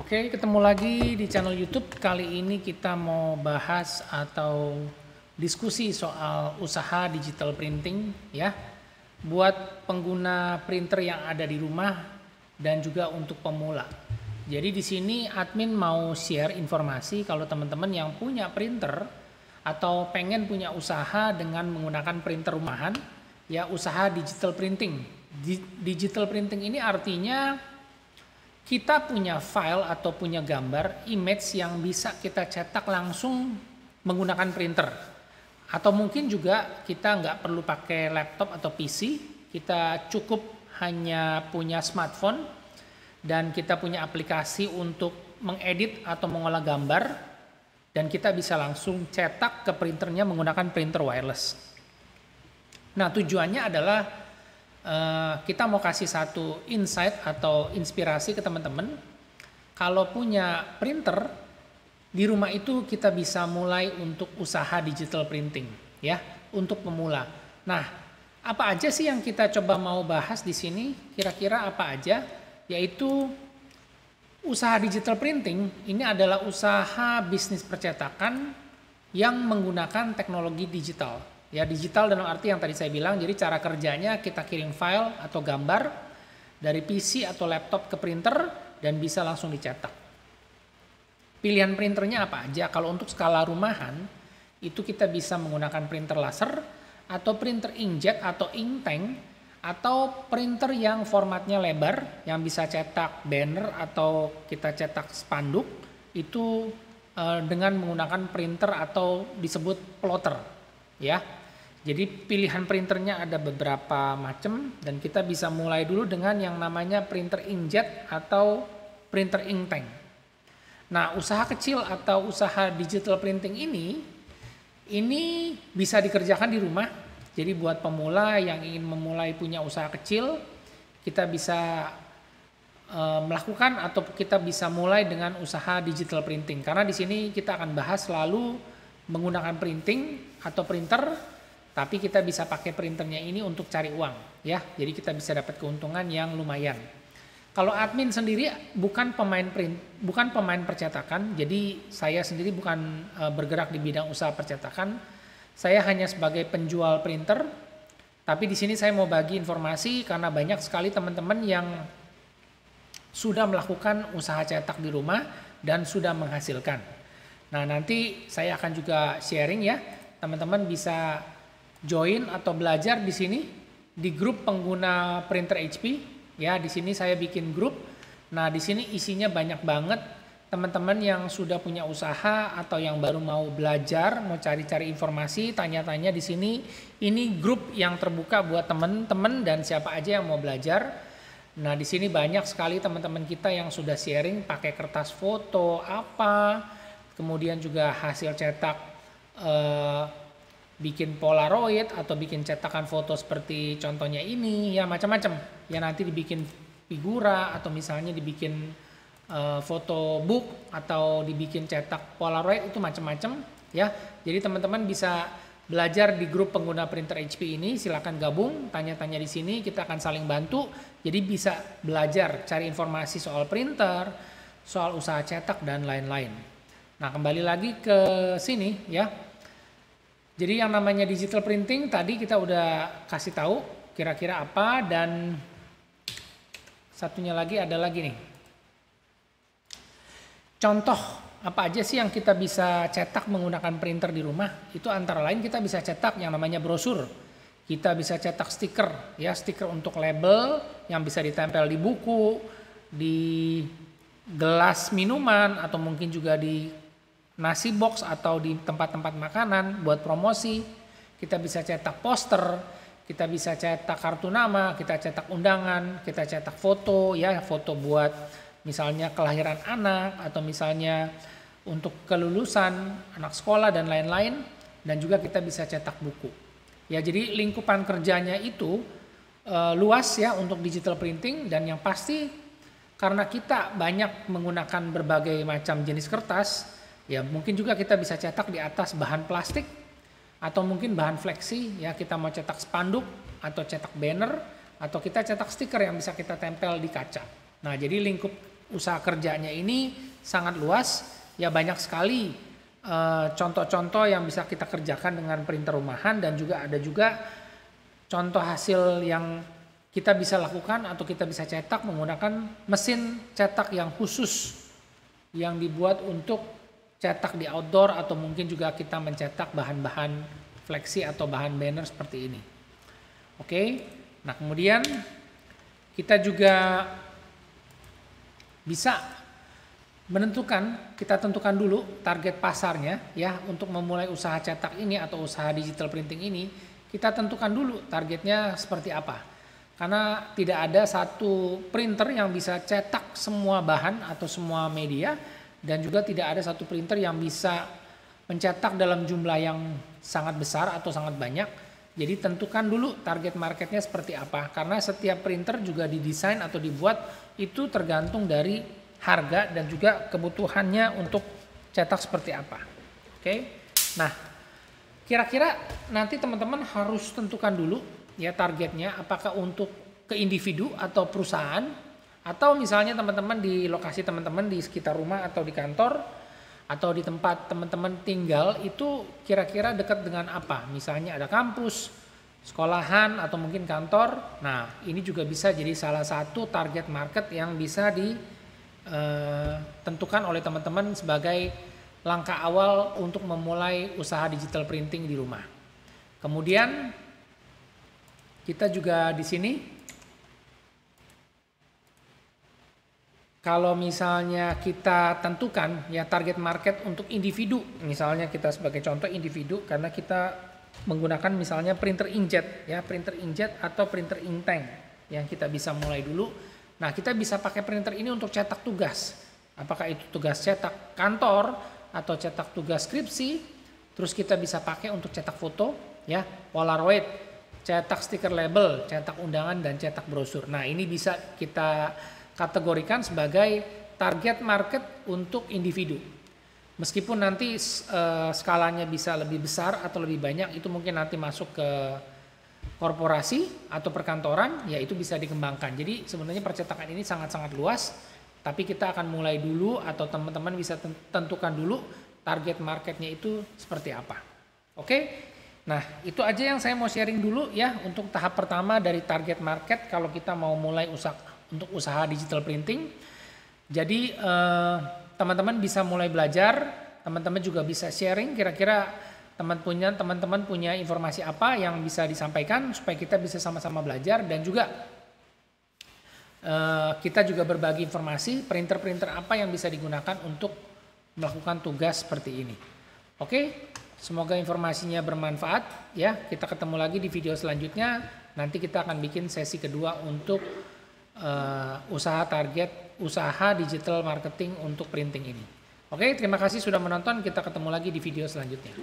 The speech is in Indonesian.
Oke, ketemu lagi di channel YouTube. Kali ini kita mau bahas atau diskusi soal usaha digital printing ya. Buat pengguna printer yang ada di rumah dan juga untuk pemula. Jadi di sini admin mau share informasi kalau teman-teman yang punya printer atau pengen punya usaha dengan menggunakan printer rumahan, ya usaha digital printing. Digital printing ini artinya kita punya file atau punya gambar, image yang bisa kita cetak langsung menggunakan printer. Atau mungkin juga kita nggak perlu pakai laptop atau PC, kita cukup hanya punya smartphone dan kita punya aplikasi untuk mengedit atau mengolah gambar dan kita bisa langsung cetak ke printernya menggunakan printer wireless. Nah, tujuannya adalah kita mau kasih satu insight atau inspirasi ke teman-teman. Kalau punya printer di rumah itu kita bisa mulai untuk usaha digital printing ya, untuk pemula. Nah, apa aja sih yang kita coba mau bahas di sini? Kira-kira apa aja? Yaitu usaha digital printing ini adalah usaha bisnis percetakan yang menggunakan teknologi digital. Ya, digital dalam arti yang tadi saya bilang, jadi cara kerjanya kita kirim file atau gambar dari PC atau laptop ke printer dan bisa langsung dicetak. Pilihan printernya apa aja? Kalau untuk skala rumahan, itu kita bisa menggunakan printer laser atau printer inkjet atau ink tank atau printer yang formatnya lebar yang bisa cetak banner atau kita cetak spanduk itu dengan menggunakan printer atau disebut plotter ya. Jadi pilihan printernya ada beberapa macam dan kita bisa mulai dulu dengan yang namanya printer inkjet atau printer ink tank. Nah, usaha kecil atau usaha digital printing ini bisa dikerjakan di rumah. Jadi buat pemula yang ingin memulai punya usaha kecil, kita bisa melakukan atau kita bisa mulai dengan usaha digital printing. Karena di sini kita akan bahas selalu menggunakan printing atau printer, tapi kita bisa pakai printernya ini untuk cari uang ya. Jadi kita bisa dapat keuntungan yang lumayan. Kalau admin sendiri bukan pemain percetakan, jadi saya sendiri bukan bergerak di bidang usaha percetakan. Saya hanya sebagai penjual printer. Tapi di sini saya mau bagi informasi karena banyak sekali teman-teman yang sudah melakukan usaha cetak di rumah dan sudah menghasilkan. Nah, nanti saya akan juga sharing ya. Teman-teman bisa join atau belajar di sini di grup pengguna printer HP ya. Di sini saya bikin grup. Nah, di sini isinya banyak banget teman-teman yang sudah punya usaha atau yang baru mau belajar, mau cari-cari informasi, tanya-tanya di sini. Ini grup yang terbuka buat teman-teman dan siapa aja yang mau belajar. Nah, di sini banyak sekali teman-teman kita yang sudah sharing pakai kertas foto apa, kemudian juga hasil cetak bikin polaroid atau bikin cetakan foto seperti contohnya ini ya, macam-macam ya. Nanti dibikin figura atau misalnya dibikin foto book atau dibikin cetak polaroid, itu macam-macam ya. Jadi teman-teman bisa belajar di grup pengguna printer HP ini. Silakan gabung, tanya-tanya di sini, kita akan saling bantu. Jadi bisa belajar cari informasi soal printer, soal usaha cetak dan lain-lain. Nah, kembali lagi ke sini ya. Jadi yang namanya digital printing tadi kita udah kasih tahu kira-kira apa, dan satunya lagi ada lagi nih. Contoh apa aja sih yang kita bisa cetak menggunakan printer di rumah? Itu antara lain kita bisa cetak yang namanya brosur. Kita bisa cetak stiker ya, stiker untuk label yang bisa ditempel di buku, di gelas minuman atau mungkin juga di nasi box atau di tempat-tempat makanan buat promosi. Kita bisa cetak poster, kita bisa cetak kartu nama, kita cetak undangan, kita cetak foto ya, foto buat misalnya kelahiran anak atau misalnya untuk kelulusan anak sekolah dan lain-lain, dan juga kita bisa cetak buku. Ya, jadi lingkupan kerjanya itu luas ya untuk digital printing, dan yang pasti karena kita banyak menggunakan berbagai macam jenis kertas, ya mungkin juga kita bisa cetak di atas bahan plastik atau mungkin bahan fleksi ya, kita mau cetak spanduk atau cetak banner atau kita cetak stiker yang bisa kita tempel di kaca. Nah, jadi lingkup usaha kerjanya ini sangat luas, ya banyak sekali contoh-contoh yang bisa kita kerjakan dengan printer rumahan, dan juga ada juga contoh hasil yang kita bisa lakukan atau kita bisa cetak menggunakan mesin cetak yang khusus yang dibuat untuk cetak di outdoor, atau mungkin juga kita mencetak bahan-bahan fleksi atau bahan banner seperti ini. Oke, nah kemudian kita juga bisa kita tentukan dulu target pasarnya ya untuk memulai usaha cetak ini atau usaha digital printing ini. Kita tentukan dulu targetnya seperti apa, karena tidak ada satu printer yang bisa cetak semua bahan atau semua media, dan juga tidak ada satu printer yang bisa mencetak dalam jumlah yang sangat besar atau sangat banyak. Jadi tentukan dulu target marketnya seperti apa, karena setiap printer juga didesain atau dibuat itu tergantung dari harga dan juga kebutuhannya untuk cetak seperti apa. Oke, nah kira-kira nanti teman-teman harus tentukan dulu ya targetnya, apakah untuk ke individu atau perusahaan, atau misalnya teman-teman di lokasi teman-teman di sekitar rumah atau di kantor atau di tempat teman-teman tinggal itu kira-kira dekat dengan apa, misalnya ada kampus, sekolahan, atau mungkin kantor. Nah ini juga bisa jadi salah satu target market yang bisa ditentukan oleh teman-teman sebagai langkah awal untuk memulai usaha digital printing di rumah. Kemudian kita juga di sini, kalau misalnya kita tentukan ya target market untuk individu, misalnya kita sebagai contoh individu karena kita menggunakan misalnya printer inkjet ya, printer inkjet atau printer inktank yang kita bisa mulai dulu. Nah kita bisa pakai printer ini untuk cetak tugas, apakah itu tugas cetak kantor atau cetak tugas skripsi. Terus kita bisa pakai untuk cetak foto ya, Polaroid, cetak stiker label, cetak undangan, dan cetak brosur. Nah ini bisa kita kategorikan sebagai target market untuk individu. Meskipun nanti skalanya bisa lebih besar atau lebih banyak, itu mungkin nanti masuk ke korporasi atau perkantoran, ya itu bisa dikembangkan. Jadi sebenarnya percetakan ini sangat-sangat luas, tapi kita akan mulai dulu atau teman-teman bisa tentukan dulu target marketnya itu seperti apa. Oke, nah itu aja yang saya mau sharing dulu ya untuk tahap pertama dari target market kalau kita mau mulai untuk usaha digital printing. Jadi teman-teman bisa mulai belajar, teman-teman juga bisa sharing kira-kira teman-teman punya informasi apa yang bisa disampaikan supaya kita bisa sama-sama belajar, dan juga kita juga berbagi informasi printer-printer apa yang bisa digunakan untuk melakukan tugas seperti ini. Oke, semoga informasinya bermanfaat ya. Kita ketemu lagi di video selanjutnya. Nanti kita akan bikin sesi kedua untuk usaha digital marketing untuk printing ini. Oke, terima kasih sudah menonton. Kita ketemu lagi di video selanjutnya.